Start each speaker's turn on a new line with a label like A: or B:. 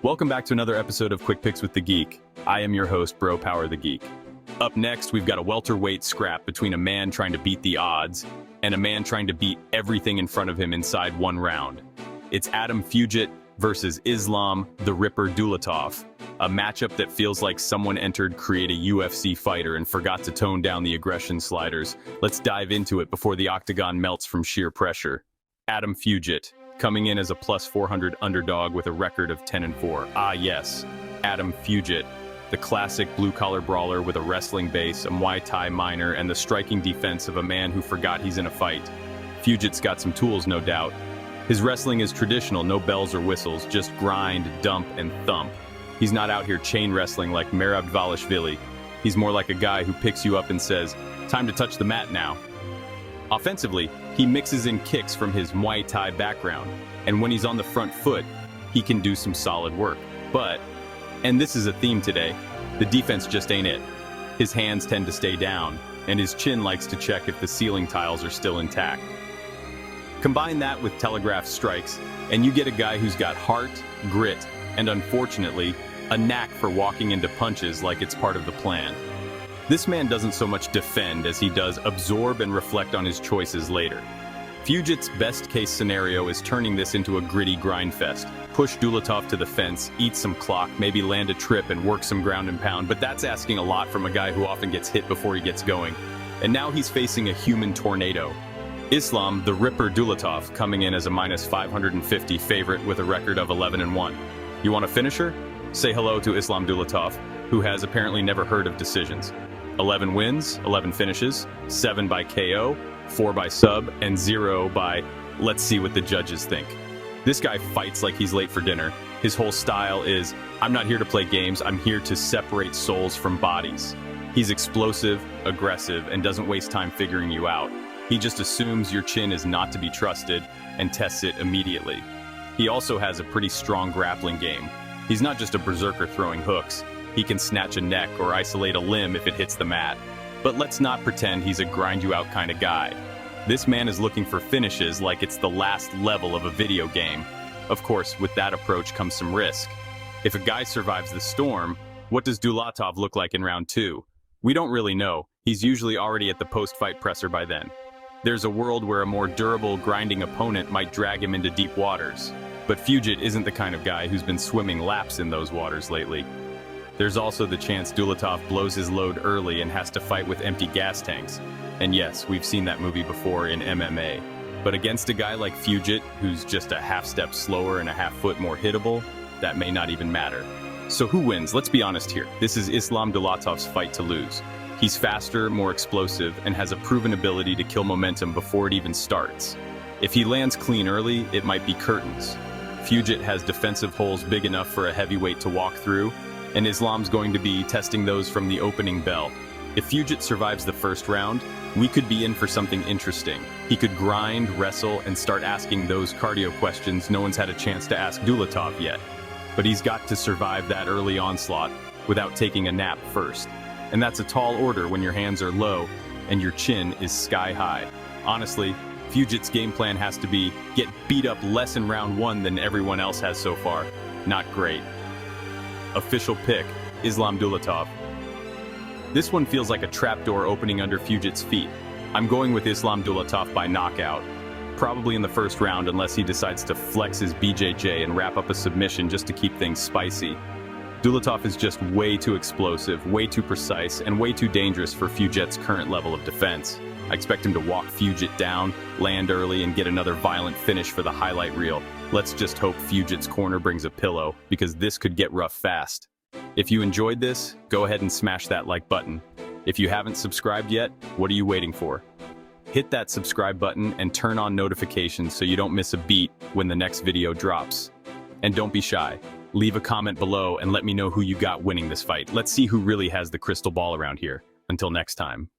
A: Welcome back to another episode of Quick Picks with the Geek. I am your host, Bro Power the Geek. Up next, we've got a welterweight scrap between a man trying to beat the odds and a man trying to beat everything in front of him inside one round. It's Adam Fugitt versus Islam the Ripper Dulatov, a matchup that feels like someone entered Create a UFC fighter and forgot to tone down the aggression sliders. Let's dive into it before the octagon melts from sheer pressure. Adam Fugitt, coming in as a plus 400 underdog with a record of 10-4. Ah yes, Adam Fugitt, the classic blue-collar brawler with a wrestling base, a Muay Thai minor, and the striking defense of a man who forgot he's in a fight. Fugitt's got some tools, no doubt. His wrestling is traditional, no bells or whistles, just grind, dump, and thump. He's not out here chain wrestling like Merab Dvalishvili. He's more like a guy who picks you up and says, "Time to touch the mat now." Offensively, he mixes in kicks from his Muay Thai background, and when he's on the front foot, he can do some solid work. But, and this is a theme today, the defense just ain't it. His hands tend to stay down, and his chin likes to check if the ceiling tiles are still intact. Combine that with telegraph strikes, and you get a guy who's got heart, grit, and unfortunately, a knack for walking into punches like it's part of the plan. This man doesn't so much defend as he does absorb and reflect on his choices later. Fugitt's best-case scenario is turning this into a gritty grind fest. Push Dulatov to the fence, eat some clock, maybe land a trip and work some ground and pound, but that's asking a lot from a guy who often gets hit before he gets going. And now he's facing a human tornado. Islam the Ripper Dulatov coming in as a minus 550 favorite with a record of 11-1. You want a finisher? Say hello to Islam Dulatov, who has apparently never heard of decisions. 11 wins, 11 finishes, 7 by KO, 4 by sub, and 0 by let's see what the judges think. This guy fights like he's late for dinner. His whole style is, I'm not here to play games, I'm here to separate souls from bodies. He's explosive, aggressive, and doesn't waste time figuring you out. He just assumes your chin is not to be trusted and tests it immediately. He also has a pretty strong grappling game. He's not just a berserker throwing hooks. He can snatch a neck or isolate a limb if it hits the mat. But let's not pretend he's a grind-you-out kind of guy. This man is looking for finishes like it's the last level of a video game. Of course, with that approach comes some risk. If a guy survives the storm, what does Dulatov look like in round 2? We don't really know. He's usually already at the post-fight presser by then. There's a world where a more durable, grinding opponent might drag him into deep waters. But Fugitt isn't the kind of guy who's been swimming laps in those waters lately. There's also the chance Dulatov blows his load early and has to fight with empty gas tanks. And yes, we've seen that movie before in MMA. But against a guy like Fugitt, who's just a half step slower and a half foot more hittable, that may not even matter. So who wins? Let's be honest here. This is Islam Dulatov's fight to lose. He's faster, more explosive, and has a proven ability to kill momentum before it even starts. If he lands clean early, it might be curtains. Fugitt has defensive holes big enough for a heavyweight to walk through, and Islam's going to be testing those from the opening bell. If Fugitt survives the first round, we could be in for something interesting. He could grind, wrestle, and start asking those cardio questions no one's had a chance to ask Dulatov yet. But he's got to survive that early onslaught without taking a nap first. And that's a tall order when your hands are low and your chin is sky high. Honestly, Fugitt's game plan has to be get beat up less in round 1 than everyone else has so far. Not great. Official pick, Islam Dulatov. This one feels like a trapdoor opening under Fugitt's feet. I'm going with Islam Dulatov by knockout. Probably in the first round unless he decides to flex his BJJ and wrap up a submission just to keep things spicy. Dulatov is just way too explosive, way too precise, and way too dangerous for Fugitt's current level of defense. I expect him to walk Fugitt down, land early, and get another violent finish for the highlight reel. Let's just hope Fugitt's corner brings a pillow, because this could get rough fast. If you enjoyed this, go ahead and smash that like button. If you haven't subscribed yet, what are you waiting for? Hit that subscribe button and turn on notifications so you don't miss a beat when the next video drops. And don't be shy. Leave a comment below and let me know who you got winning this fight. Let's see who really has the crystal ball around here. Until next time.